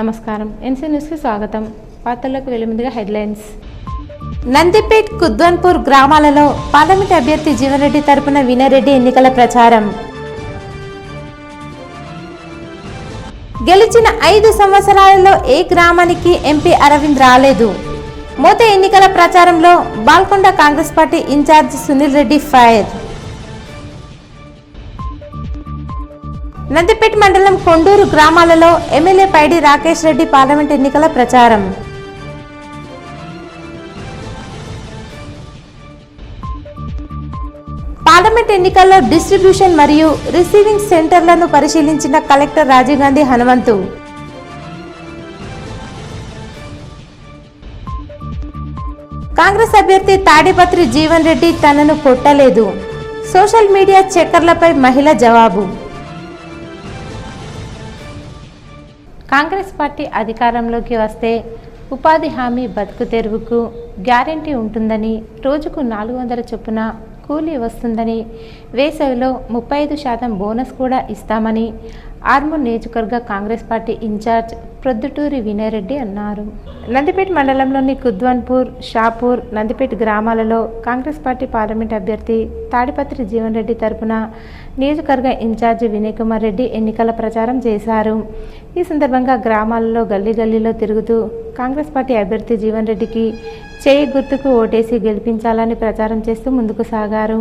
నమస్కారం. ఎన్సీ న్యూస్కి స్వాగతం. వార్తల్లోకి వెళ్లే ముందుగా హెడ్లైన్స్. నందిపేట్, కుద్వన్పూర్ గ్రామాలలో పార్లమెంట్ అభ్యర్థి జీవన్ రెడ్డి తరపున వినయరెడ్డి ఎన్నికల ప్రచారం. గెలిచిన 5 సంవత్సరాలలో ఏ గ్రామానికి ఎంపీ అరవింద్ రాలేదు. మోతే ఎన్నికల ప్రచారంలో Balkonda Congress party incharge Sunil Reddy fire. Nandipet మండలం కొండూరు గ్రామాలలో ఎమ్మెల్యే పైడి రాకేష్ రెడ్డి పార్లమెంట్ ఎన్నికల ప్రచారం. పార్లమెంట్ ఎన్నికల్లో డిస్ట్రిబ్యూషన్ మరియు రిసీవింగ్ సెంటర్లను పరిశీలించిన కలెక్టర్ రాజీవ్ గాంధీ హనుమంతు. కాంగ్రెస్ అభ్యర్థి తాడిపత్రి జీవన్ రెడ్డి తనను కొట్టలేదు. సోషల్ మీడియా చక్కర్లపై మహిళ జవాబు. కాంగ్రెస్ పార్టీ అధికారంలోకి వస్తే ఉపాధి హామీ బతుకు తెరువుకు గ్యారెంటీ ఉంటుందని, రోజుకు 400 చొప్పున కూలీ వస్తుందని, వేసవిలో 35% బోనస్ కూడా ఇస్తామని ఆర్మూర్ నియోజకవర్గ కాంగ్రెస్ పార్టీ ఇన్ఛార్జ్ ప్రొద్దుటూరి వినయరెడ్డి అన్నారు. నందిపేట్ మండలంలోని కుద్వన్పూర్, షాపూర్, నందిపేట్ గ్రామాలలో కాంగ్రెస్ పార్టీ పార్లమెంట్ అభ్యర్థి తాడిపత్రి జీవన్ రెడ్డి తరపున నియోజకవర్గ ఇన్ఛార్జ్ వినయ్ కుమార్ రెడ్డి ఎన్నికల ప్రచారం చేశారు. ఈ సందర్భంగా గ్రామాలలో గల్లీ గల్లీలో తిరుగుతూ కాంగ్రెస్ పార్టీ అభ్యర్థి జీవన్ రెడ్డికి చేయి గుర్తుకు ఓటేసి గెలిపించాలని ప్రచారం చేస్తూ ముందుకు సాగారు.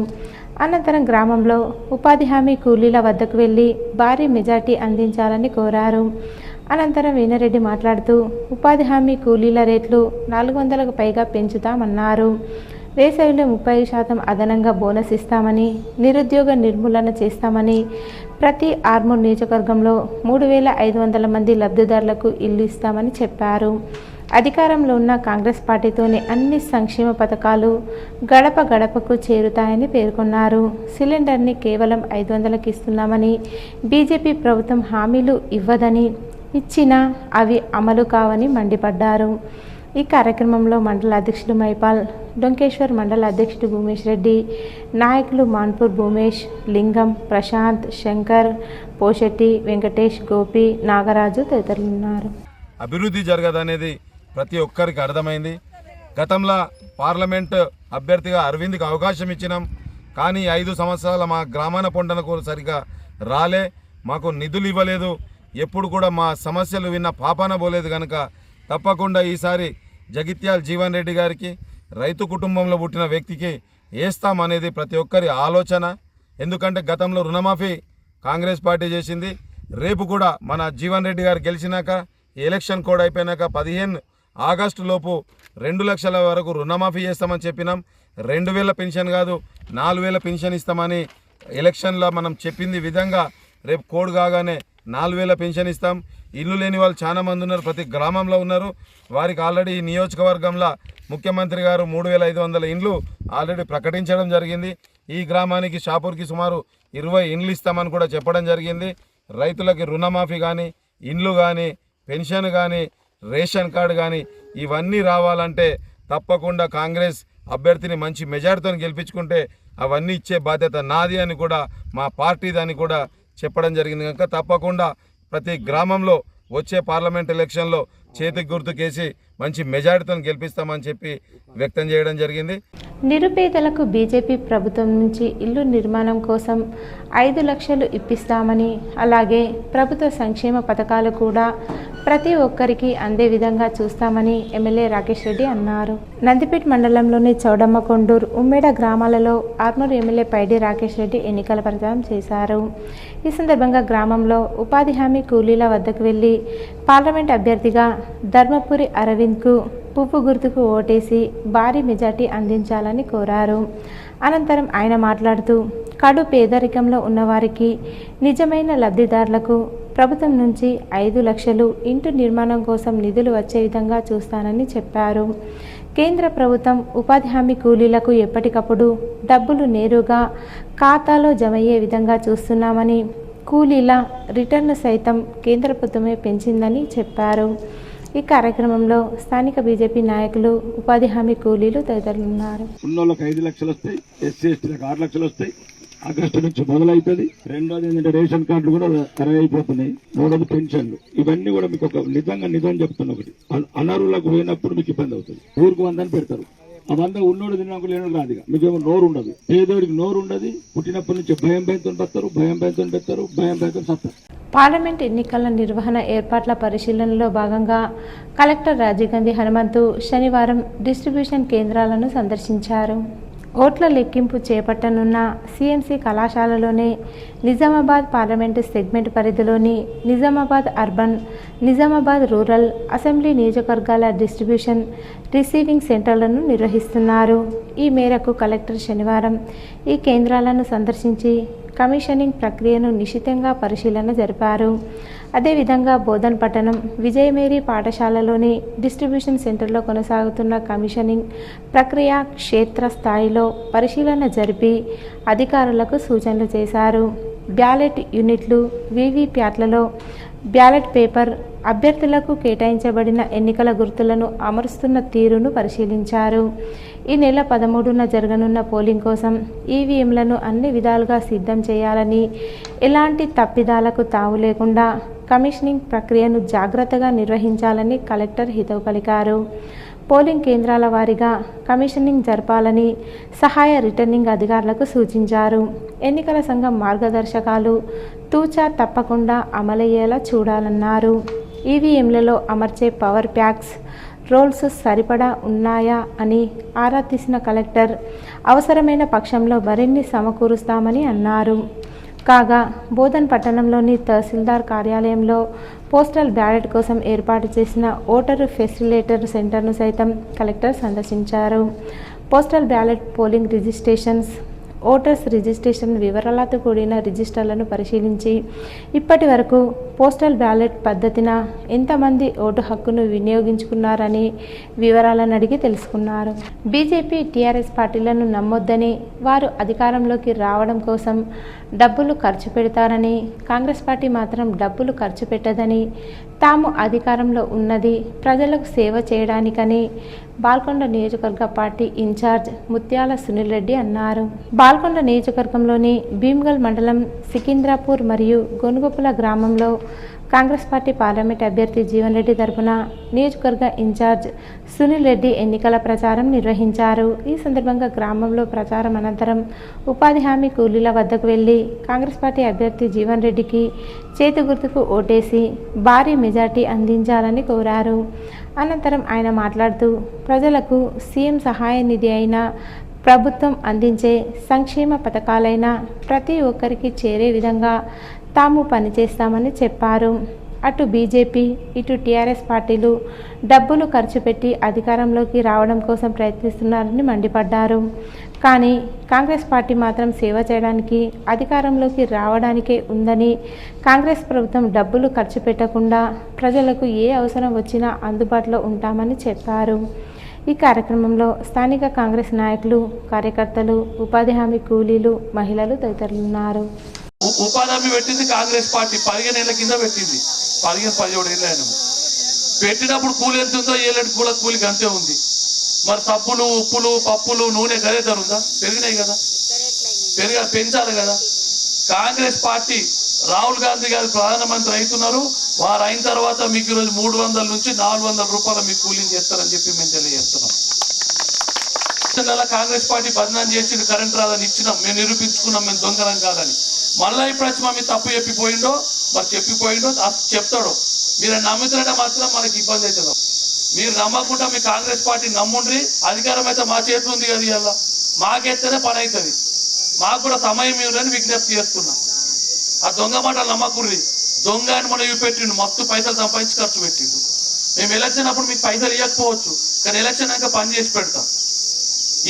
అనంతరం గ్రామంలో ఉపాధి హామీ కూలీల వద్దకు వెళ్లి భారీ మెజార్టీ అందించాలని కోరారు. అనంతరం వినయరెడ్డి మాట్లాడుతూ ఉపాధి హామీ కూలీల రేట్లు 400కు పైగా పెంచుతామన్నారు. వేసవిలో 30% అదనంగా బోనస్ ఇస్తామని, నిరుద్యోగ నిర్మూలన చేస్తామని, ప్రతి ఆర్మూర్ నియోజకవర్గంలో 3500 మంది లబ్ధిదారులకు ఇల్లు ఇస్తామని చెప్పారు. అధికారంలో ఉన్న కాంగ్రెస్ పార్టీతోనే అన్ని సంక్షేమ పథకాలు గడప గడపకు చేరుతాయని పేర్కొన్నారు. సిలిండర్ని కేవలం 500కి ఇస్తున్నామని, బీజేపీ ప్రభుత్వం హామీలు ఇవ్వదని, ఇచ్చినా అవి అమలు కావని మండిపడ్డారు. ఈ కార్యక్రమంలో మండల అధ్యక్షుడు మైపాల్, డొంకేశ్వర్ మండల అధ్యక్షుడు భూమేష్ రెడ్డి, నాయకులు మాన్పూర్ భూమేష్, లింగం, ప్రశాంత్, శంకర్, పోషెట్టి, వెంకటేష్, గోపి, నాగరాజు తదితరులు ఉన్నారు. అభివృద్ధి జరగదనేది ప్రతి ఒక్కరికి అర్థమైంది. గతంలో పార్లమెంట్ అభ్యర్థిగా అరవింద్కి అవకాశం ఇచ్చినాం, కానీ 5 సంవత్సరాల మా గ్రామాన పొండనకు సరిగా రాలే, మాకు నిధులు ఇవ్వలేదు, ఎప్పుడు కూడా మా సమస్యలు విన్న పాపాన పోలేదు. కనుక తప్పకుండా ఈసారి జగిత్యాల జీవన్ రెడ్డి గారికి, రైతు కుటుంబంలో పుట్టిన వ్యక్తికి వేస్తామనేది ప్రతి ఒక్కరి ఆలోచన. ఎందుకంటే గతంలో రుణమాఫీ కాంగ్రెస్ పార్టీ చేసింది. రేపు కూడా మన జీవన్ రెడ్డి గారు గెలిచినాక, ఎలక్షన్ కోడ్ అయిపోయినాక 15 ఆగస్టు లోపు 2 లక్షల వరకు రుణమాఫీ చేస్తామని చెప్పినాం. 2000 పెన్షన్ కాదు 4000 పెన్షన్ ఇస్తామని ఎలక్షన్లో మనం చెప్పింది విధంగా రేపు కోడ్ కాగానే 4000 పెన్షన్ ఇస్తాం. ఇల్లు లేని వాళ్ళు చాలా మంది ఉన్నారు, ప్రతి గ్రామంలో ఉన్నారు. వారికి ఆల్రెడీ ఈ నియోజకవర్గంలో ముఖ్యమంత్రి గారు 3500 ఇండ్లు ఆల్రెడీ ప్రకటించడం జరిగింది. ఈ గ్రామానికి షాపూర్కి సుమారు 20 ఇండ్లు ఇస్తామని కూడా చెప్పడం జరిగింది. రైతులకి రుణమాఫీ కానీ, ఇండ్లు కానీ, పెన్షన్ కానీ, రేషన్ కార్డు కానీ ఇవన్నీ రావాలంటే తప్పకుండా కాంగ్రెస్ అభ్యర్థిని మంచి మెజార్టీతో గెలిపించుకుంటే అవన్నీ ఇచ్చే బాధ్యత నాది అని కూడా, మా పార్టీది అని కూడా చెప్పడం జరిగింది. కనుక తప్పకుండా ప్రతి గ్రామంలో వచ్చే పార్లమెంట్ ఎలక్షన్లో చేతికి గుర్తుకేసి మంచి మెజారిటీతో గెలిపిస్తామని చెప్పి వ్యక్తం చేయడం జరిగింది. నిరుపేదలకు బీజేపీ ప్రభుత్వం నుంచి ఇల్లు నిర్మాణం కోసం 5 లక్షలు ఇప్పిస్తామని, అలాగే ప్రభుత్వ సంక్షేమ పథకాలు కూడా ప్రతి ఒక్కరికి అందే విధంగా చూస్తామని ఎమ్మెల్యే రాకేష్ రెడ్డి అన్నారు. నందిపేట్ మండలంలోని చౌడమ్మ, కొండూరు, ఉమ్మేడ గ్రామాలలో ఆర్మూర్ ఎమ్మెల్యే పైడి రాకేష్ రెడ్డి ఎన్నికల ప్రచారం చేశారు. ఈ సందర్భంగా గ్రామంలో ఉపాధి హామీ కూలీల వద్దకు వెళ్లి పార్లమెంట్ అభ్యర్థిగా ధర్మపురి అరవింద్కు పువ్వు గుర్తుకు ఓటేసి భారీ మెజార్టీ అందించాలని కోరారు. అనంతరం ఆయన మాట్లాడుతూ కడు పేదరికంలో ఉన్నవారికి, నిజమైన లబ్ధిదారులకు ప్రభుత్వం నుంచి 5 లక్షలు ఇంటి నిర్మాణం కోసం నిధులు వచ్చే విధంగా చూస్తానని చెప్పారు. కేంద్ర ప్రభుత్వం ఉపాధి హామీ కూలీలకు ఎప్పటికప్పుడు డబ్బులు నేరుగా ఖాతాలో జమయ్యే విధంగా చూస్తున్నామని, కూలీల రిటర్న్ సైతం కేంద్ర ప్రభుత్వమే పెంచిందని చెప్పారు. ఈ కార్యక్రమంలో స్థానిక బీజేపీ నాయకులు, ఉపాధి హామీ కూలీలు తదితరులు ఉన్నారు. ఉన్నోళ్ళకి 5 లక్షలు వస్తాయి, ఎస్సీ ఎస్టీలకు 6 లక్షలు వస్తాయి, ఆగస్టు నుంచి మొదలవుతుంది. రెండోది ఏంటంటే రేషన్ కార్డులు కూడా ఖరాయి అయిపోతున్నాయి. మూడోది పెన్షన్లు. ఇవన్నీ కూడా మీకు ఒక నిజం చెప్తున్నా. ఒకటి అనర్హులకు పోయినప్పుడు మీకు ఇబ్బంది అవుతుంది. ఊరికి 100 పెడతారు. ఆ 100 ఉన్నోడు తిన్నాక లేనోడు రాదుగా. మీకేమో నోరు ఉండదు. పేదోడికి నోరు ఉండదు. పుట్టినప్పటి నుంచి భయం భయంతో పెడతారు, భయం భయంతో సత్తారు. పార్లమెంట్ ఎన్నికల నిర్వహణ ఏర్పాట్ల పరిశీలనలో భాగంగా కలెక్టర్ రాజీవ్ గాంధీ హనుమంతు శనివారం డిస్ట్రిబ్యూషన్ కేంద్రాలను సందర్శించారు. ఓట్ల లెక్కింపు చేపట్టనున్న సిఎంసి కళాశాలలోనే నిజామాబాద్ పార్లమెంటు సెగ్మెంట్ పరిధిలోని Nizamabad urban, Nizamabad rural assembly నియోజకవర్గాల డిస్ట్రిబ్యూషన్ రిసీవింగ్ సెంటర్లను నిర్వహిస్తున్నారు. ఈ మేరకు కలెక్టర్ శనివారం ఈ కేంద్రాలను సందర్శించి కమిషనింగ్ ప్రక్రియను నిశితంగా పరిశీలన జరిపారు. అదేవిధంగా బోధన్ పట్టణం విజయమేరీ పాఠశాలలోని డిస్ట్రిబ్యూషన్ సెంటర్లో కొనసాగుతున్న కమిషనింగ్ ప్రక్రియ క్షేత్రస్థాయిలో పరిశీలన జరిపి అధికారులకు సూచనలు చేశారు. బ్యాలెట్ యూనిట్లు, వీవీప్యాట్లలో బ్యాలెట్ పేపర్, అభ్యర్థులకు కేటాయించబడిన ఎన్నికల గుర్తులను అమరుస్తున్న తీరును పరిశీలించారు. ఈ నెల 13న జరగనున్న పోలింగ్ కోసం ఈవీఎంలను అన్ని విధాలుగా సిద్ధం చేయాలని, ఎలాంటి తప్పిదాలకు తావు లేకుండా కమిషనింగ్ ప్రక్రియను జాగ్రత్తగా నిర్వహించాలని కలెక్టర్ హితవు పలికారు. పోలింగ్ కేంద్రాల వారీగా కమిషనింగ్ జరపాలని సహాయ రిటర్నింగ్ అధికారులకు సూచించారు. ఎన్నికల సంఘం మార్గదర్శకాలు తూచా తప్పకుండా అమలయ్యేలా చూడాలన్నారు. ఈవీఎంలలో అమర్చే పవర్ ప్యాక్స్, రోల్స్ సరిపడా ఉన్నాయా అని ఆరా తీసిన కలెక్టర్ అవసరమైన పక్షంలో మరిన్ని సమకూరుస్తామని అన్నారు. కాగా బోధన్ పట్టణంలోని తహసీల్దార్ కార్యాలయంలో పోస్టల్ బ్యాలెట్ కోసం ఏర్పాటు చేసిన ఓటరు ఫెసిలిటేటర్ సెంటర్ను సైతం కలెక్టర్ సందర్శించారు. Postal ballot, polling registrations, voters registration వివరాలతో కూడిన రిజిస్టర్లను పరిశీలించి ఇప్పటి వరకు పోస్టల్ బ్యాలెట్ పద్ధతిన ఎంతమంది ఓటు హక్కును వినియోగించుకున్నారని వివరాలను అడిగి తెలుసుకున్నారు. బీజేపీ, టీఆర్ఎస్ పార్టీలను నమ్మొద్దని, వారు అధికారంలోకి రావడం కోసం డబ్బులు ఖర్చు పెడతారని, కాంగ్రెస్ పార్టీ మాత్రం డబ్బులు ఖర్చు పెట్టదని, తాము అధికారంలో ఉన్నది ప్రజలకు సేవ చేయడానికని బాల్కొండ నియోజకవర్గ పార్టీ ఇన్ఛార్జ్ ముత్యాల సునీల్ రెడ్డి అన్నారు. బాల్కొండ నియోజకవర్గంలోని భీమ్గల్ మండలం సికింద్రాపూర్ మరియు గొనుగొప్పుల గ్రామంలో కాంగ్రెస్ పార్టీ పార్లమెంట్ అభ్యర్థి జీవన్ రెడ్డి తరపున నియోజకవర్గ ఇన్ఛార్జ్ సునీల్ రెడ్డి ఎన్నికల ప్రచారం నిర్వహించారు. ఈ సందర్భంగా గ్రామంలో ప్రచారం అనంతరం ఉపాధి హామీ కూలీల వద్దకు వెళ్లి కాంగ్రెస్ పార్టీ అభ్యర్థి జీవన్ రెడ్డికి చేతి గుర్తుకు ఓటేసి భారీ మెజార్టీ అందించాలని కోరారు. అనంతరం ఆయన మాట్లాడుతూ ప్రజలకు సీఎం సహాయ నిధి అయిన ప్రభుత్వం అందించే సంక్షేమ పథకాలైన ప్రతి ఒక్కరికి చేరే విధంగా తాము పనిచేస్తామని చెప్పారు. అటు బీజేపీ, ఇటు టీఆర్ఎస్ పార్టీలు డబ్బులు ఖర్చు పెట్టి అధికారంలోకి రావడం కోసం ప్రయత్నిస్తున్నారని మండిపడ్డారు. కానీ కాంగ్రెస్ పార్టీ మాత్రం సేవ చేయడానికి, అధికారంలోకి రావడానికే ఉందని, కాంగ్రెస్ ప్రభుత్వం డబ్బులు ఖర్చు పెట్టకుండా ప్రజలకు ఏ అవసరం వచ్చినా అందుబాటులో ఉంటామని చెప్పారు. ఈ కార్యక్రమంలో స్థానిక కాంగ్రెస్ నాయకులు, కార్యకర్తలు, ఉపాధి హామీ కూలీలు, మహిళలు తదితరులున్నారు. ఉపాధి హామీ పెట్టింది కాంగ్రెస్ పార్టీ 15 ఏళ్ల కింద పెట్టింది. 17 ఏళ్ళు పెట్టినప్పుడు కూలి ఎంత ఉందో ఏళ్ళకి కూడా కూలికి అంతే ఉంది. మరి సబ్బులు, ఉప్పులు, పప్పులు, నూనె గదే ధర ఉందా? పెరిగినాయి కదా, పెంచాలి కదా. కాంగ్రెస్ పార్టీ రాహుల్ గాంధీ గారు ప్రధానమంత్రి అవుతున్నారు. వారు అయిన తర్వాత మీకు ఈరోజు 300 నుంచి 400 రూపాయలు మీకు కూలింగ్ చేస్తారని చెప్పి మేము తెలియజేస్తున్నాం. కాంగ్రెస్ పార్టీ బదనాం చేసి కరెంట్ రాదని ఇచ్చినాం, మేము నిరూపించుకున్నాం మేము దొంగలం కాదని. మళ్ళీ ఇప్పుడు వచ్చి మమ్మీ తప్పు చెప్పిపోయిండో చెప్తాడు. మీరు నమ్ముతారంటే మాత్రం మనకి ఇబ్బంది అవుతుంది. మీరు నమ్మకుండా మీ కాంగ్రెస్ పార్టీ నమ్ముండ్రి, అధికారం అయితే మా చేతులు ఉంది కదా, ఇలా మాకెత్తేనే పని అవుతుంది. మాకు కూడా సమయం ఇవ్వని విజ్ఞప్తి చేస్తున్నా. ఆ దొంగ మాటలు నమ్మకుర్రి. దొంగ అని మనం చూపెట్టిండు, మస్తు పైసలు సంపాదించి ఖర్చు పెట్టిండు. మేము ఎలక్షన్ అప్పుడు మీకు పైసలు ఇవ్వకపోవచ్చు, కానీ ఎలక్షన్ ఇంకా పని చేసి పెడతాం.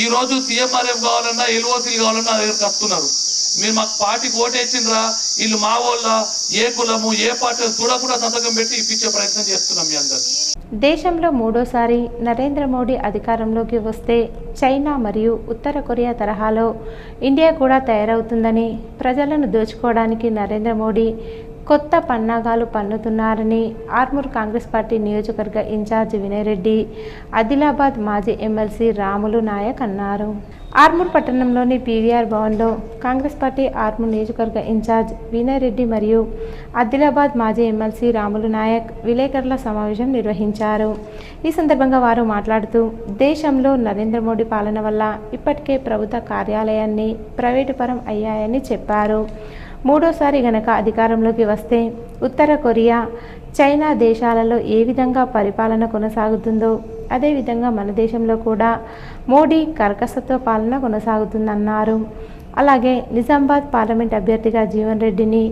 ఈ రోజు సీఎంఆర్ఎఫ్ కావాలన్నా, ఎల్ఓసీలు కావాలన్నా నా దగ్గరకు వస్తున్నారు. మీరు మాకు పార్టీకి ఓటేసిండ్రా, వీళ్ళు మా వాళ్ళ, ఏ కులము, ఏ పార్టీ చూడకుండా సంతకం పెట్టి ఇప్పించే ప్రయత్నం చేస్తున్నాం మీ అందరు. దేశంలో మూడోసారి నరేంద్ర మోడీ అధికారంలోకి వస్తే చైనా మరియు ఉత్తర కొరియా తరహాలో ఇండియా కూడా తయారవుతుందని, ప్రజలను దోచుకోవడానికి నరేంద్ర మోడీ కొత్త పన్నాగాలు పన్నుతున్నారని ఆర్మూర్ కాంగ్రెస్ పార్టీ నియోజకవర్గ ఇన్ఛార్జ్ వినయ్ రెడ్డి, ఆదిలాబాద్ మాజీ ఎమ్మెల్సీ రాములు నాయక్ అన్నారు. ఆర్మూర్ పట్టణంలోని పీవీఆర్ భవన్లో కాంగ్రెస్ పార్టీ ఆర్మూర్ నియోజకవర్గ ఇన్ఛార్జ్ వినయ్ రెడ్డి మరియు ఆదిలాబాద్ మాజీ ఎమ్మెల్సీ రాములు నాయక్ విలేకరుల సమావేశం నిర్వహించారు. ఈ సందర్భంగా వారు మాట్లాడుతూ దేశంలో నరేంద్ర మోడీ పాలన వల్ల ఇప్పటికే ప్రభుత్వ కార్యాలయాన్ని ప్రైవేటు పరం అయ్యాయని చెప్పారు. మూడోసారి గనక అధికారంలోకి వస్తే ఉత్తర కొరియా, చైనా దేశాలలో ఏ విధంగా పరిపాలన కొనసాగుతుందో అదేవిధంగా మన దేశంలో కూడా మోడీ కర్కశత్వ పాలన కొనసాగుతుందన్నారు. అలాగే నిజామాబాద్ పార్లమెంట్ అభ్యర్థిగా జీవన్ రెడ్డిని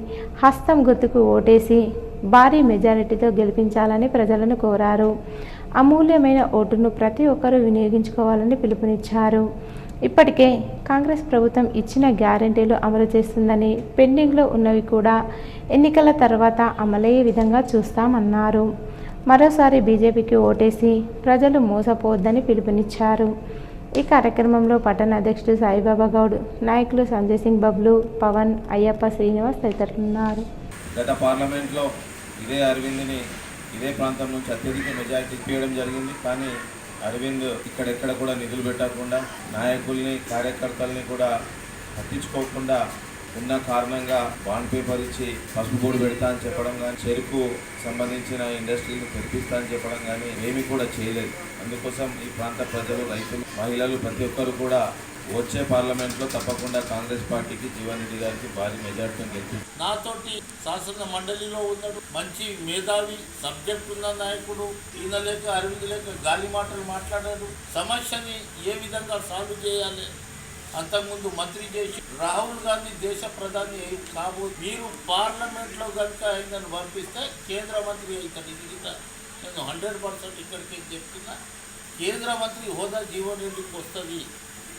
హస్తం గుర్తుకు ఓటేసి భారీ మెజారిటీతో గెలిపించాలని ప్రజలను కోరారు. అమూల్యమైన ఓటును ప్రతి ఒక్కరూ వినియోగించుకోవాలని పిలుపునిచ్చారు. ఇప్పటికే కాంగ్రెస్ ప్రభుత్వం ఇచ్చిన గ్యారెంటీలు అమలు చేస్తుందని, పెండింగ్లో ఉన్నవి కూడా ఎన్నికల తర్వాత అమలయ్యే విధంగా చూస్తామన్నారు. మరోసారి బీజేపీకి ఓటేసి ప్రజలు మోసపోవద్దని పిలుపునిచ్చారు. ఈ కార్యక్రమంలో పట్టణ అధ్యక్షుడు సాయిబాబా గౌడ్, నాయకులు సంజయ్ సింగ్, బబ్లు, పవన్, అయ్యప్ప, శ్రీనివాస్ తదితరులున్నారు. గత పార్లమెంట్లో ఇదే అరవింద్ని ఇదే ప్రాంతం నుంచి అత్యధిక మెజారిటీ చేయడం జరిగింది. కానీ అరవింద్ ఇక్కడెక్కడ కూడా నిధులు పెట్టకుండా, నాయకుల్ని, కార్యకర్తల్ని కూడా పట్టించుకోకుండా ఉన్న కారణంగా బాండ్ పేపర్ ఇచ్చి పసుపు బోర్డు పెడతా అని చెప్పడం కానీ, చెరుకు సంబంధించిన ఇండస్ట్రీని తెరిపిస్తా అని చెప్పడం కానీ ఏమీ కూడా చేయలేదు. అందుకోసం ఈ ప్రాంత ప్రజలు, రైతులు, మహిళలు ప్రతి ఒక్కరు కూడా వచ్చే పార్లమెంట్లో తప్పకుండా కాంగ్రెస్ పార్టీకి, జీవన్ రెడ్డి గారికి భారీ మెజార్టీతో గెలిపించారు. నాతోటి శాసన మండలిలో ఉన్నాడు, మంచి మేధావి, సబ్జెక్ట్ ఉన్న నాయకుడు. ఈయన లేక అరవింద్ లేక గాలి మాటలు మాట్లాడాడు. సమస్యని ఏ విధంగా సాల్వ్ చేయాలి, అంతకుముందు మంత్రి చేసి రాహుల్ గాంధీ దేశ ప్రధాని మీరు పార్లమెంట్లో కనుక ఆయనను పంపిస్తే కేంద్ర మంత్రి అవుతాడు. ఇది నేను 100% ఇక్కడికి చెప్తున్నా. కేంద్ర మంత్రి హోదా జీవన్ రెడ్డికి వస్తుంది.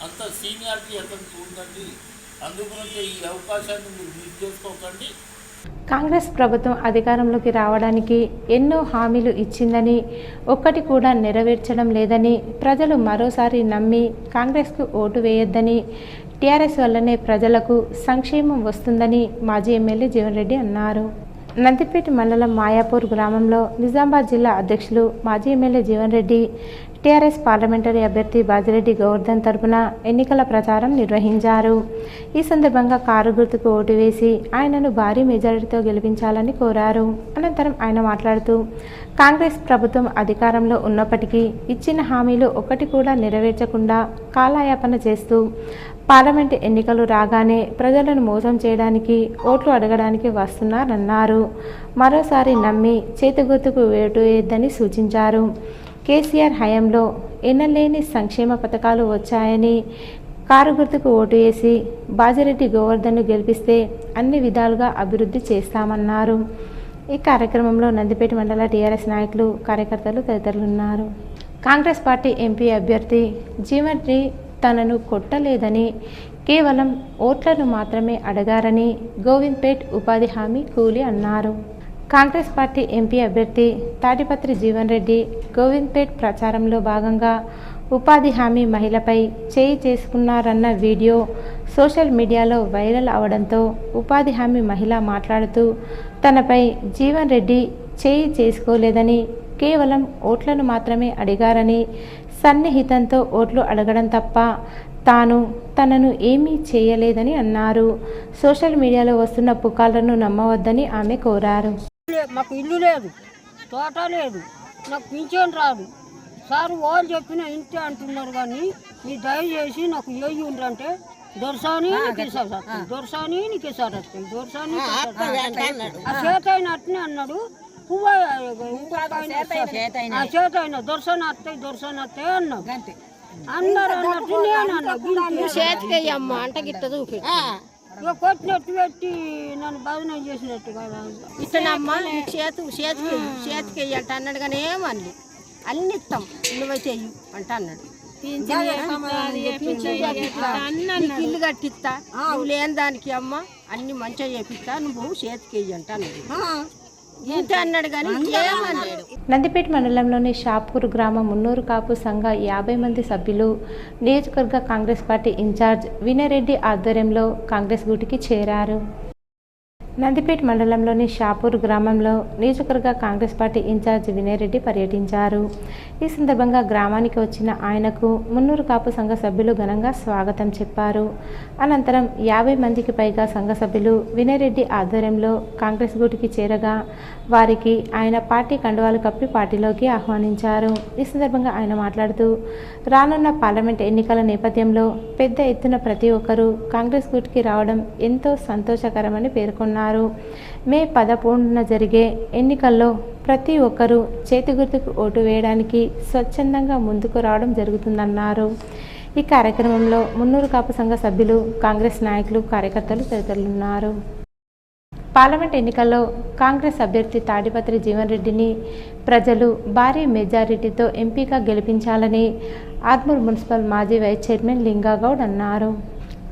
అంత సీనియారిటీ అతనికి ఉందండి. అందుగురించి ఈ అవకాశాన్ని మీరు మిస్ చేసుకోకండి. కాంగ్రెస్ ప్రభుత్వం అధికారంలోకి రావడానికి ఎన్నో హామీలు ఇచ్చిందని, ఒక్కటి కూడా నెరవేర్చడం లేదని, ప్రజలు మరోసారి నమ్మి కాంగ్రెస్కు ఓటు వేయొద్దని, టీఆర్ఎస్ వల్లనే ప్రజలకు సంక్షేమం వస్తుందని మాజీ ఎమ్మెల్యే జీవన్ రెడ్డి అన్నారు. నందిపేట మండలం మాయాపూర్ గ్రామంలో నిజామాబాద్ జిల్లా అధ్యక్షులు మాజీ MLA Jeevan Reddy, TRS parliamentary అభ్యర్థి బాజిరెడ్డి గోవర్ధన్ తరపున ఎన్నికల ప్రచారం నిర్వహించారు. ఈ సందర్భంగా కారు గుర్తుకు ఓటు వేసి ఆయనను భారీ మెజారిటీతో గెలిపించాలని కోరారు. అనంతరం ఆయన మాట్లాడుతూ కాంగ్రెస్ ప్రభుత్వం అధికారంలో ఉన్నప్పటికీ ఇచ్చిన హామీలు ఒక్కటి కూడా నెరవేర్చకుండా కాలయాపన చేస్తూ పార్లమెంటు ఎన్నికలు రాగానే ప్రజలను మోసం చేయడానికి, ఓట్లు అడగడానికి వస్తున్నారన్నారు. మరోసారి నమ్మి చేతిగుర్తుకు ఓటు వేయొద్దని సూచించారు. కేసీఆర్ హయాంలో ఎన్నలేని సంక్షేమ పథకాలు వచ్చాయని, కారు గుర్తుకు ఓటు వేసి బాజిరెడ్డి గోవర్ధన్ను గెలిపిస్తే అన్ని విధాలుగా అభివృద్ధి చేస్తామన్నారు. ఈ కార్యక్రమంలో నందిపేట మండల టీఆర్ఎస్ నాయకులు, కార్యకర్తలు తదితరులున్నారు. కాంగ్రెస్ పార్టీ ఎంపీ అభ్యర్థి జీవన్ రెడ్డి తనను కొట్టలేదని, కేవలం ఓట్లను మాత్రమే అడగారని గోవింద్పేట్ ఉపాధి హామీ కూలీ అన్నారు. కాంగ్రెస్ పార్టీ ఎంపీ అభ్యర్థి తాడిపత్రి జీవన్ రెడ్డి గోవింద్పేట్ ప్రచారంలో భాగంగా ఉపాధి హామీ మహిళపై చేయి చేసుకున్నారన్న వీడియో సోషల్ మీడియాలో వైరల్ అవడంతో ఉపాధి హామీ మహిళ మాట్లాడుతూ తనపై జీవన్ రెడ్డి చేయి చేసుకోలేదని, కేవలం ఓట్లను మాత్రమే అడిగారని, సన్నిహితంతో ఓట్లు అడగడం తప్ప తనను ఏమీ చేయలేదని అన్నారు. సోషల్ మీడియాలో వస్తున్న పుకార్లను నమ్మవద్దని ఆమె కోరారు. మాకు ఇల్లు లేదు, తోట లేదు, నాకు పింఛన్ రాదు సార్. వాళ్ళు చెప్పిన ఇంతే అంటున్నారు. కానీ మీరు దయచేసి నాకు ఏవి ఉండంటే దొరసాని దొరసాని నీకేసారి వస్తాయి, దొరసాని ఆ చేత అయిన అట్నే అన్నాడు. చేత అయిన దొరసాని వస్తాయి, దొరసాని వస్తాయి అన్నాడు. అందరు అన్నట్టు నేను అన్నా చేతికేయమ్మా అంటే గిట్ట చూపి కొట్టినట్టు పెట్టి నన్ను బదనం చేసినట్టు కదా. ఇతనమ్మా చేతికి వెయ్యంట అన్నాడు. కానీ ఏమని అన్ని ఇస్తాం, నువ్వైతే వెయ్యి అంట అన్నాడు. ఇల్లు కట్టిస్తా, నువ్వు లేని దానికి అమ్మ అన్ని మంచిగా చేపిస్తా, నువ్వు చేతికి వెయ్యంట అన్నాడు. ఇంత అన్నాడు కానీ ఏమన్నాడు. నందిపేట మండలంలోని షాపూర్ గ్రామం మున్నూరు కాపు సంఘ 50 మంది సభ్యులు నియోజకవర్గ కాంగ్రెస్ పార్టీ ఇన్ఛార్జ్ వినయ్ రెడ్డి ఆధ్వర్యంలో కాంగ్రెస్ గూటికి చేరారు. నందిపేట్ మండలంలోని షాపూర్ గ్రామంలో నియోజకవర్గ కాంగ్రెస్ పార్టీ ఇన్ఛార్జ్ వినయ్ రెడ్డి పర్యటించారు. ఈ సందర్భంగా గ్రామానికి వచ్చిన ఆయనకు మున్నూరు కాపు సంఘ సభ్యులు ఘనంగా స్వాగతం చెప్పారు. అనంతరం 50 మందికి పైగా సంఘ సభ్యులు వినయ్ రెడ్డి ఆధ్వర్యంలో కాంగ్రెస్ గూటికి చేరగా వారికి ఆయన పార్టీ కండువాలు కప్పి పార్టీలోకి ఆహ్వానించారు. ఈ సందర్భంగా ఆయన మాట్లాడుతూ రానున్న పార్లమెంట్ ఎన్నికల నేపథ్యంలో పెద్ద ఎత్తున ప్రతి ఒక్కరూ కాంగ్రెస్ గూటికి రావడం ఎంతో సంతోషకరమని పేర్కొన్నారు. మే 11న జరిగే ఎన్నికల్లో ప్రతి ఒక్కరూ చేతి గుర్తుకు ఓటు వేయడానికి స్వచ్ఛందంగా ముందుకు రావడం జరుగుతుందన్నారు. ఈ కార్యక్రమంలో మున్నూరు కాపు సంఘ సభ్యులు, కాంగ్రెస్ నాయకులు, కార్యకర్తలు తదితరులున్నారు. పార్లమెంట్ ఎన్నికల్లో కాంగ్రెస్ అభ్యర్థి తాడిపత్రి జీవన్ రెడ్డిని ప్రజలు భారీ మెజారిటీతో ఎంపీగా గెలిపించాలని ఆర్మూర్ మున్సిపల్ మాజీ వైస్ చైర్మన్ లింగాగౌడ్ అన్నారు.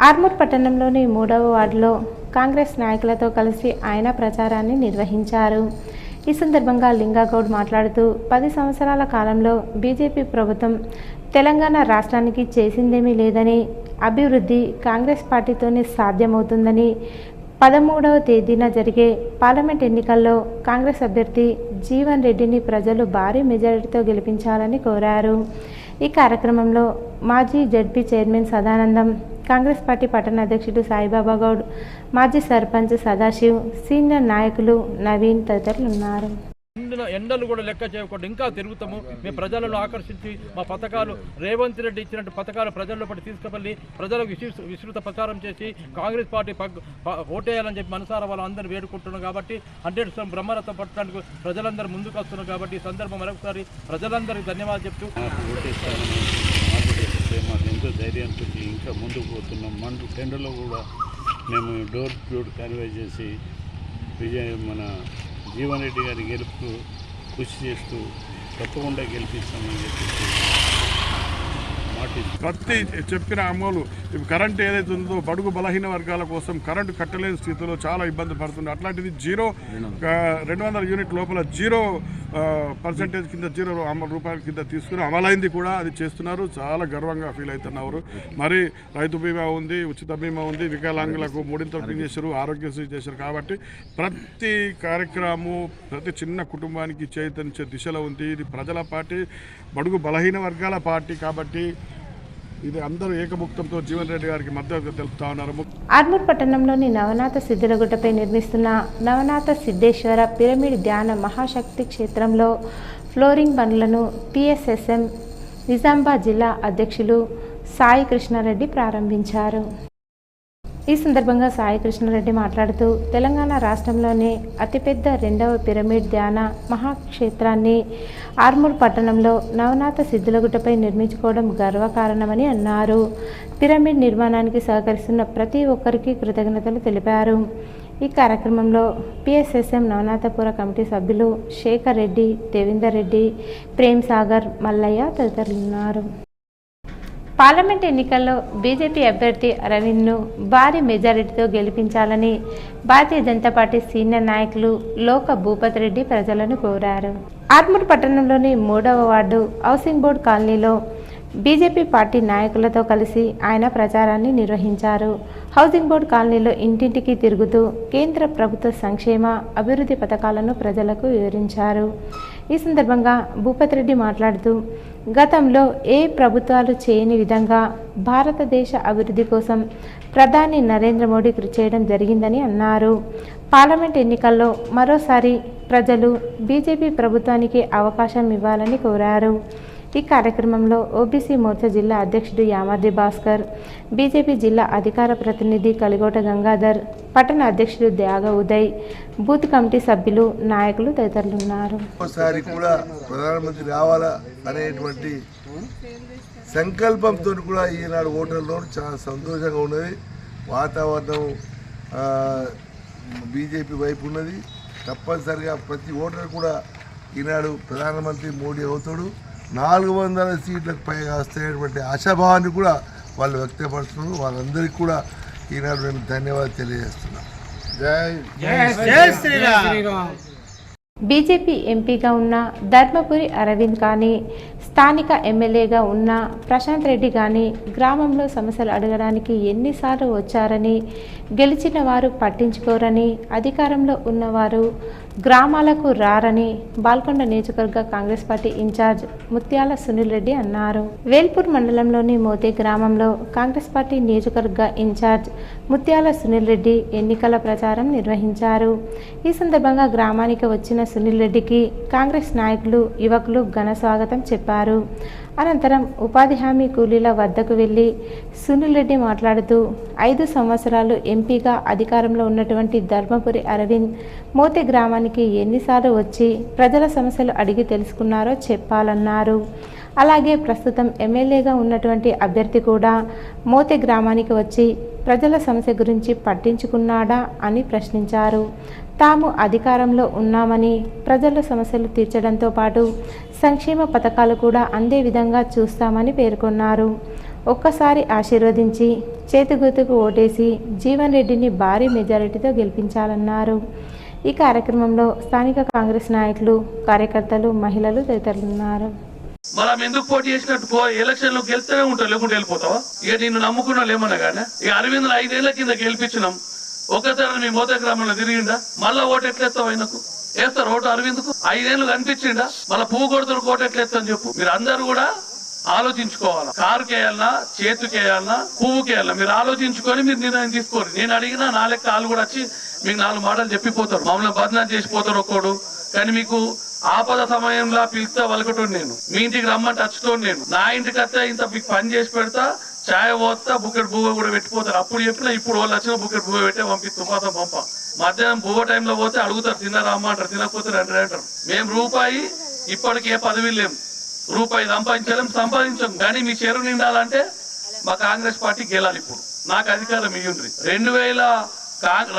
ఆర్మూర్ పట్టణంలోని 3వ వార్డులో కాంగ్రెస్ నాయకులతో కలిసి ఆయన ప్రచారాన్ని నిర్వహించారు. ఈ సందర్భంగా లింగాగౌడ్ మాట్లాడుతూ 10 సంవత్సరాల కాలంలో బీజేపీ ప్రభుత్వం తెలంగాణ రాష్ట్రానికి చేసిందేమీ లేదని, అభివృద్ధి కాంగ్రెస్ పార్టీతోనే సాధ్యమవుతుందని, 13వ తేదీన జరిగే పార్లమెంట్ ఎన్నికల్లో కాంగ్రెస్ అభ్యర్థి జీవన్ రెడ్డిని ప్రజలు భారీ మెజారిటీతో గెలిపించాలని కోరారు. ఈ కార్యక్రమంలో మాజీ ZP chairman Sadanandam, Congress party పట్టణ అధ్యక్షుడు సాయిబాబా గౌడ్, మాజీ సర్పంచ్ సదాశివ్, సీనియర్ నాయకులు నవీన్ తదితరులు ఉన్నారు. ఎండలు కూడా లెక్క చేయకుండా ఇంకా తిరుగుతాము. మేము ప్రజలను ఆకర్షించి మా పథకాలు రేవంత్ రెడ్డి ఇచ్చినట్టు పథకాలు ప్రజల్లో పట్టి తీసుకువెళ్ళి ప్రజలకు విస్తృత ప్రచారం చేసి కాంగ్రెస్ పార్టీ ఓటేయాలని చెప్పి మనసారా వాళ్ళందరూ వేడుకుంటున్నాం. కాబట్టి 100% బ్రహ్మరథం పట్టడానికి ప్రజలందరూ ముందుకు వస్తున్నారు. కాబట్టి ఈ సందర్భం మరొకసారి ప్రజలందరికీ ధన్యవాదాలు చెప్తూ మాకు ఎంతో ధైర్యంతో ఇంకా ముందుకు పోతున్నాం. టెండర్లో కూడా మేము డోర్ టు డోర్ కన్వే చేసి మన జీవన్ రెడ్డి గారి గెలుపుకు కృషి చేస్తూ తప్పకుండా గెలిపిస్తామని చెప్పేసి ప్రతి చెప్పిన అమలు కరెంట్ ఏదైతే ఉందో బడుగు బలహీన వర్గాల కోసం కరెంటు కట్టలేని స్థితిలో చాలా ఇబ్బంది పడుతుంది. అట్లాంటిది 200 యూనిట్ లోపల 0% కింద 0 రూపాయల కింద తీసుకుని అమలైంది కూడా. అది చేస్తున్నారు, చాలా గర్వంగా ఫీల్ అవుతున్నారు. మరి రైతు బీమా ఉంది, ఉచిత బీమా ఉంది, వికలాంగులకు 3 చేశారు, ఆరోగ్యశ్రీ చేశారు. కాబట్టి ప్రతి కార్యక్రమం ప్రతి చిన్న కుటుంబానికి చైతన్య దిశలో ఉంది. ఇది ప్రజల పార్టీ, బడుగు బలహీన వర్గాల పార్టీ. కాబట్టి ఇది అందరూ ఏకముక్తంతో జీవన్ రెడ్డి గారికి మద్దతు తెలుపుతా ఉన్నారు. ఆర్మూర్ పట్టణంలోని నవనాథ సిద్ధులగుట్టపై నిర్మిస్తున్న నవనాథ సిద్ధేశ్వర పిరమిడ్ ధ్యాన మహాశక్తి క్షేత్రంలో ఫ్లోరింగ్ పనులను PSSM నిజామాబాద్ జిల్లా అధ్యక్షులు సాయి కృష్ణారెడ్డి ప్రారంభించారు. ఈ సందర్భంగా సాయి కృష్ణారెడ్డి మాట్లాడుతూ తెలంగాణ రాష్ట్రంలోనే అతిపెద్ద 2వ పిరమిడ్ ధ్యాన మహాక్షేత్రాన్ని ఆర్మూర్ పట్టణంలో నవనాథ సిద్ధులగుట్టపై నిర్మించుకోవడం గర్వకారణమని అన్నారు. పిరమిడ్ నిర్మాణానికి సహకరిస్తున్న ప్రతి ఒక్కరికి కృతజ్ఞతలు తెలిపారు. ఈ కార్యక్రమంలో PSSM నవనాథపుర కమిటీ సభ్యులు శేఖర్ రెడ్డి, దేవేందర్ రెడ్డి, ప్రేమ్ సాగర్, మల్లయ్య తదితరులున్నారు. పార్లమెంట్ ఎన్నికల్లో బీజేపీ అభ్యర్థి అరవింద్ను భారీ మెజారిటీతో గెలిపించాలని భారతీయ జనతా పార్టీ సీనియర్ నాయకులు లోక భూపతి రెడ్డి ప్రజలను కోరారు. ఆర్మూర్ పట్టణంలోని 3వ వార్డు హౌసింగ్ బోర్డు కాలనీలో బీజేపీ పార్టీ నాయకులతో కలిసి ఆయన ప్రచారాన్ని నిర్వహించారు. హౌసింగ్ బోర్డు కాలనీలో ఇంటింటికి తిరుగుతూ కేంద్ర ప్రభుత్వ సంక్షేమ అభివృద్ధి పథకాలను ప్రజలకు వివరించారు. ఈ సందర్భంగా భూపతి రెడ్డి మాట్లాడుతూ గతంలో ఏ ప్రభుత్వాలు చేయని విధంగా భారతదేశ అభివృద్ధి కోసం ప్రధాని నరేంద్ర మోడీ కృషి చేయడం జరిగిందని అన్నారు. పార్లమెంట్ ఎన్నికల్లో మరోసారి ప్రజలు బీజేపీ ప్రభుత్వానికి అవకాశం ఇవ్వాలని కోరారు. ఈ కార్యక్రమంలో ఓబీసీ మోర్చా జిల్లా అధ్యక్షుడు యామర్ది భాస్కర్, బీజేపీ జిల్లా అధికార ప్రతినిధి కలిగోట గంగాధర్, పట్టణ అధ్యక్షుడు త్యాగ ఉదయ్, బూత్ కమిటీ సభ్యులు, నాయకులు తదితరులు ఉన్నారు. ఒకసారి కూడా ప్రధానమంత్రి రావాలా అనేటువంటి సంకల్పంతో కూడా ఈనాడు ఓటర్లో చాలా సంతోషంగా ఉన్నది. వాతావరణం బీజేపీ వైపు ఉన్నది. తప్పనిసరిగా ప్రతి ఓటర్ కూడా ఈనాడు ప్రధానమంత్రి మోడీ అవుతాడు. 400 సీట్లకు పైగా వస్తాయనేటువంటి ఆశాభావాన్ని కూడా వాళ్ళు వ్యక్తపరుస్తున్నారు. వాళ్ళందరికీ కూడా ఈనాడు నేను ధన్యవాదాలు తెలియజేస్తున్నాను. జై శ్రీరామ్. బీజేపీ ఎంపీగా ఉన్న ధర్మపురి అరవింద్ కానీ స్థానిక ఎమ్మెల్యేగా ఉన్న ప్రశాంత్ రెడ్డి కానీ గ్రామంలో సమస్యలు అడగడానికి ఎన్నిసార్లు వచ్చారని, గెలిచిన వారు పట్టించుకోరని, అధికారంలో ఉన్నవారు గ్రామాలకు రారని బాల్కొండ నియోజకవర్గ కాంగ్రెస్ పార్టీ ఇన్ఛార్జ్ ముత్యాల సునీల్ రెడ్డి అన్నారు. వేల్పూర్ మండలంలోని మోతే గ్రామంలో కాంగ్రెస్ పార్టీ నియోజకవర్గ ఇన్ఛార్జ్ ముత్యాల సునీల్ రెడ్డి ఎన్నికల ప్రచారం నిర్వహించారు. ఈ సందర్భంగా గ్రామానికి వచ్చిన సునీల్ రెడ్డికి కాంగ్రెస్ నాయకులు, యువకులు ఘన స్వాగతం చెప్పారు. అనంతరం ఉపాధి హామీ కూలీల వద్దకు వెళ్లి సునీల్ రెడ్డి మాట్లాడుతూ 5 సంవత్సరాలు ఎంపీగా అధికారంలో ఉన్నటువంటి ధర్మపురి అరవింద్ మోతే గ్రామానికి ఎన్నిసార్లు వచ్చి ప్రజల సమస్యలు అడిగి తెలుసుకున్నారో చెప్పాలన్నారు. అలాగే ప్రస్తుతం ఎమ్మెల్యేగా ఉన్నటువంటి అభ్యర్థి కూడా మోతే గ్రామానికి వచ్చి ప్రజల సమస్య గురించి పట్టించుకున్నాడా అని ప్రశ్నించారు. తాము అధికారంలో ఉన్నామని ప్రజల సమస్యలు తీర్చడంతో పాటు సంక్షేమ పథకాలు కూడా అందే విధంగా చూస్తామని పేర్కొన్నారు. ఒక్కసారి ఆశీర్వదించి చేతిగుర్తుకు ఓటేసి జీవన్ రెడ్డిని భారీ మెజారిటీతో గెలిపించాలన్నారు. ఈ కార్యక్రమంలో స్థానిక కాంగ్రెస్ నాయకులు, కార్యకర్తలు, మహిళలు తదితరులున్నారు. మనం ఎందుకు పోటీ చేసినట్టు ఎలక్షన్ లో గెలిస్తేనే ఉంటావు, లేకుంటే వెళ్ళిపోతావా? ఇక నిన్ను నమ్ముకున్నా లేమన్నా కానీ ఇక అరవింద్ 5 ఏళ్ల కింద గెలిపించినాం. ఒకసారి మీ మోతే గ్రామంలో తిరిగిండా? మళ్ళా ఓటు ఎట్లేస్తావు? ఆయనకు వేస్తారు ఓటు అరవింద్కు? 5 ఏళ్ళు కనిపించిండా? మళ్ళీ పువ్వు కొడుతున్న ఓటు ఎట్లేస్తాను చెప్పు. మీరు అందరూ కూడా ఆలోచించుకోవాలా. కారుకి వేయాలన్నా, చేతికి వేయాలన్నా, పువ్వుకి వేయాలన్నా మీరు ఆలోచించుకొని మీరు నిర్ణయం తీసుకోరు. నేను అడిగినా నా లెక్క వాళ్ళు కూడా వచ్చి మీకు 4 మాటలు చెప్పిపోతారు, మమ్మల్ని బదనాం చేసిపోతారు ఒక్కోడు. కానీ మీకు ఆపద సమయంలో పిలిస్తే వలకటోడు నేను, మీ ఇంటికి రమ్మంటే వచ్చుతోడు నేను, నా ఇంటికి వస్తే ఇంత మీకు పని చేసి పెడతా, ఛాయ్ పోతా, బుకెట్ బువ్వ కూడా పెట్టిపోతారు. అప్పుడు చెప్పినా ఇప్పుడు వాళ్ళు వచ్చిన బుకెట్ బువ్వ పెట్టే పంపిస్తాం పంప. మధ్యాహ్నం బువ్వ టైంలో పోతే అడుగుతారు, తిన్నారా అమ్మ అంటారు, తినకపోతే రండి అంటారు. మేము రూపాయి ఇప్పటికి ఏ పదవి లేము, రూపాయి సంపాదించాం. కానీ మీ చెరువు నిండాలంటే మా కాంగ్రెస్ పార్టీ గెలాలి. ఇప్పుడు నాకు అధికారం ఇయ్యండి. 2000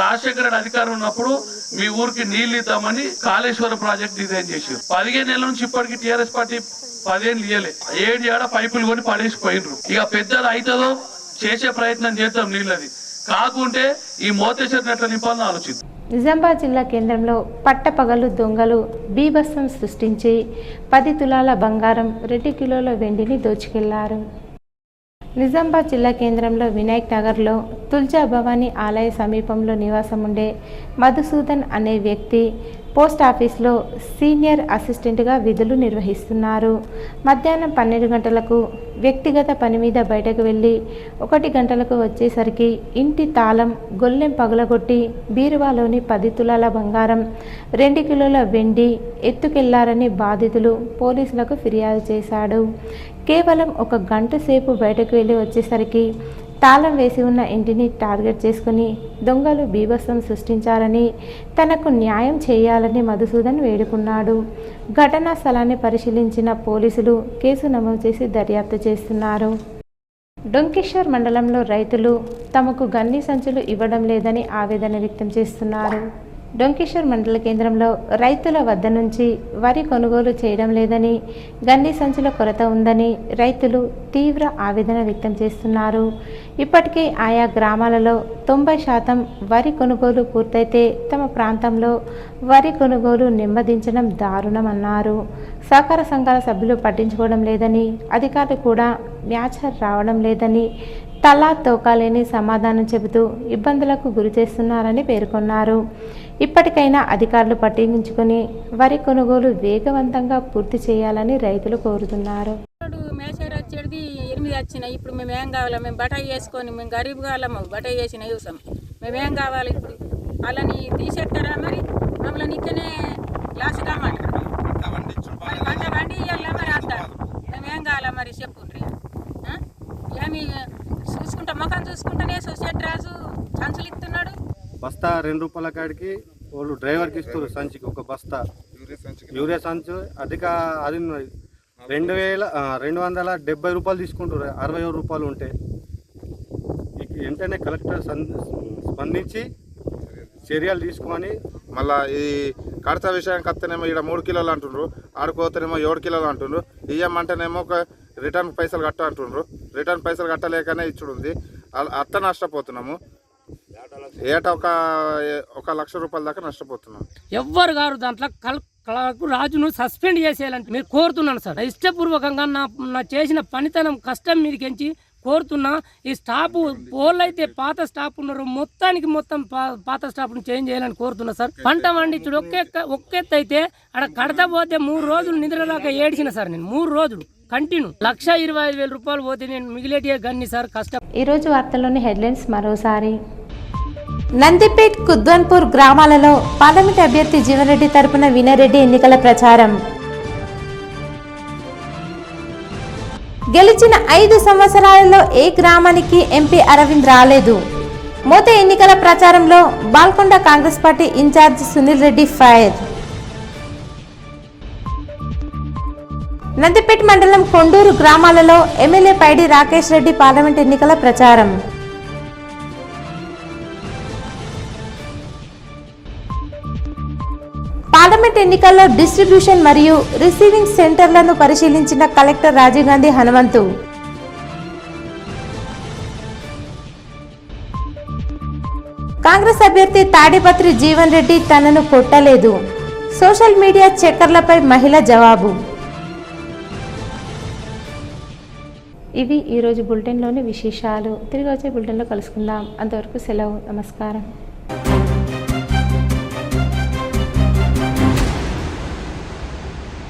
రాజశేఖర రెడ్డి అధికారం ఉన్నప్పుడు మీ ఊరికి నీళ్లు ఇద్దామని కాళేశ్వరం ప్రాజెక్ట్ డిజైన్ చేశారు. 15 ఏళ్ల నుంచి ఇప్పటికి టీఆర్ఎస్ పార్టీ 10 ఏళ్ళు ఇయ్యలే. 7 ఏడ పైపులు కొని పడేసిపోయినరు. ఇక పెద్దది అవుతుందో చేసే ప్రయత్నం చేద్దాం. నీళ్ళది కాకుంటే ఈ మోతేశ్వరిని ఎట్లా నింపాలని ఆలోచిద్దాం. నిజామాబాద్ జిల్లా కేంద్రంలో పట్టపగలు దొంగలు బీభత్సం సృష్టించి 10 తులాల బంగారం, 2 కిలోల వెండిని దోచుకెళ్లారు. నిజామాబాద్ జిల్లా కేంద్రంలో వినాయక్ నగర్లో తుల్జా భవానీ ఆలయ సమీపంలో నివాసం ఉండే మధుసూదన్ అనే వ్యక్తి పోస్ట్ ఆఫీస్లో సీనియర్ అసిస్టెంట్గా విధులు నిర్వహిస్తున్నారు. మధ్యాహ్నం 12 గంటలకు వ్యక్తిగత పని మీద బయటకు వెళ్ళి 1 గంటలకు వచ్చేసరికి ఇంటి తాళం, గొల్లెం పగలగొట్టి బీరువాలోని 10 తులాల బంగారం, 2 కిలోల వెండి ఎత్తుకెళ్లారని బాధితులు పోలీసులకు ఫిర్యాదు చేశాడు. కేవలం 1 గంట సేపు బయటకు వెళ్ళి వచ్చేసరికి తాళం వేసి ఉన్న ఇంటిని టార్గెట్ చేసుకుని దొంగలు బీభత్సం సృష్టించారని, తనకు న్యాయం చేయాలని మధుసూదన్ వేడుకున్నాడు. ఘటనా స్థలాన్ని పరిశీలించిన పోలీసులు కేసు నమోదు చేసి దర్యాప్తు చేస్తున్నారు. డొంకేశ్వర్ మండలంలో రైతులు తమకు గన్ని సంచులు ఇవ్వడం లేదని ఆవేదన వ్యక్తం చేస్తున్నారు. డొంకేశ్వర్ మండల కేంద్రంలో రైతుల వద్ద నుంచి వరి కొనుగోలు చేయడం లేదని, గన్ని సంచుల కొరత ఉందని రైతులు తీవ్ర ఆవేదన వ్యక్తం చేస్తున్నారు. ఇప్పటికే ఆయా గ్రామాలలో 90% వరి కొనుగోలు పూర్తయితే తమ ప్రాంతంలో వరి కొనుగోలు నెమ్మదించడం దారుణమన్నారు. సహకార సంఘాల సభ్యులు పట్టించుకోవడం లేదని, అధికారులు కూడా మ్యాచర్ రావడం లేదని, తలా తోకాలేని సమాధానం చెబుతూ ఇబ్బందులకు గురి చేస్తున్నారని పేర్కొన్నారు. ఇప్పటికైనా అధికారులు పట్టించుకొని వరి కొనుగోలు వేగవంతంగా పూర్తి చేయాలని రైతులు కోరుతున్నారు. మేషర్ వచ్చేది 8 వచ్చినాయి. ఇప్పుడు మేము ఏం కావాలి? మేము బటాయి వేసుకొని మేము గరీబ్ కావాలమ్మ, బటాయి వేసిన చూసాం. మేమేం కావాలి? ఇప్పుడు వాళ్ళని తీసేస్తారా? మరి మమ్మల్ని ఇక్కడనే క్లాస్ కావాలి, పంట బండి ఇవ్వాలా? మరి అంటారు మేమేం కావాలా? మరి చెప్పుండ్రి. ఏమి చూసుకుంటా, ముఖం చూసుకుంటానే సొసైటీ రాజు సంచులు ఇస్తున్నాడు. బస్తా 2 రూపాయల కాడికి వాళ్ళు డ్రైవర్కి ఇస్తారు సంచికి ఒక బస్తా యూరియా సంచు. అది 2270 రూపాయలు తీసుకుంటారు. 67 రూపాయలు ఉంటే వెంటనే కలెక్టర్ స్పందించి చర్యలు తీసుకొని మళ్ళీ ఈ కడత విషయానికి వస్తేనేమో ఇక్కడ 3 కిలోలు అంటుండ్రు, ఆడుకోతేనేమో 7 కిలోలు అంటుండ్రు. ఇయ్యమంటేనేమో ఒక రిటర్న్ పైసలు కట్ట అంటుండ్రు. రిటర్న్ పైసలు కట్టలేకనే ఇచ్చుడుంది. అత్త నష్టపోతున్నాము. ఏటా ఒక 1,00,000 రూపాయల దాకా నష్టపోతున్నాం. ఎవ్వరు గారు దాంట్లో రాజును సస్పెండ్ చేసేయాలంటే మీరు కోరుతున్నాను సార్. ఇష్టపూర్వకంగా నా చేసిన పనితనం కష్టం మీదకించి కోరుతున్నా. ఈ స్టాఫ్ పోలైతే పాత స్టాఫ్ ఉన్నారు, మొత్తం పాత స్టాఫ్ను చేంజ్ చేయాలని కోరుతున్నా సార్. పంట పండించుడు ఒక్కెత్తు అయితే అక్కడ కడతా పోతే 3 రోజులు నిద్రలాగా ఏడిచిన సార్. నేను 3 రోజులు కంటిన్యూ 1,25,000 రూపాయలు పోతే నేను మిగిలేటి గన్ని సార్ కష్టం. ఈరోజు వార్తల్లోని హెడ్లైన్స్ మరోసారి. నందిపేట్, కుద్వన్పూర్ గ్రామాలలో పార్లమెంట్ అభ్యర్థి జీవన్ రెడ్డి తరపున వినరెడ్డి ఎన్నికల ప్రచారం. గెలిచిన 5 సంవత్సరాలలో ఏ గ్రామానికి ఎంపీ అరవింద్ రాలేదు. మోతే ఎన్నికల ప్రచారంలో Balkonda Congress party incharge Sunil Reddy fire. Nandipet మండలం కొండూరు గ్రామాలలో ఎమ్మెల్యే పైడి రాకేష్ రెడ్డి పార్లమెంట్ ఎన్నికల ప్రచారం. పార్లమెంట్ ఎన్నికల్లో డిస్ట్రిబ్యూషన్ మరియు రిసీవింగ్ సెంటర్లను పరిశీలించిన కలెక్టర్ రాజీవ్ గాంధీ హనుమంతు. కాంగ్రెస్ అభ్యర్థి తాడిపత్రి జీవన్ రెడ్డి తనను కొట్టలేదు. సోషల్ మీడియా చెక్కర్లపై మహిళ జవాబు. ఇవి ఈరోజు బులెటిన్లోని విశేషాలు. తిరిగి వచ్చే బులెటిన్లో కలుసుకుందాం. అంతవరకు సెలవు. నమస్కారం.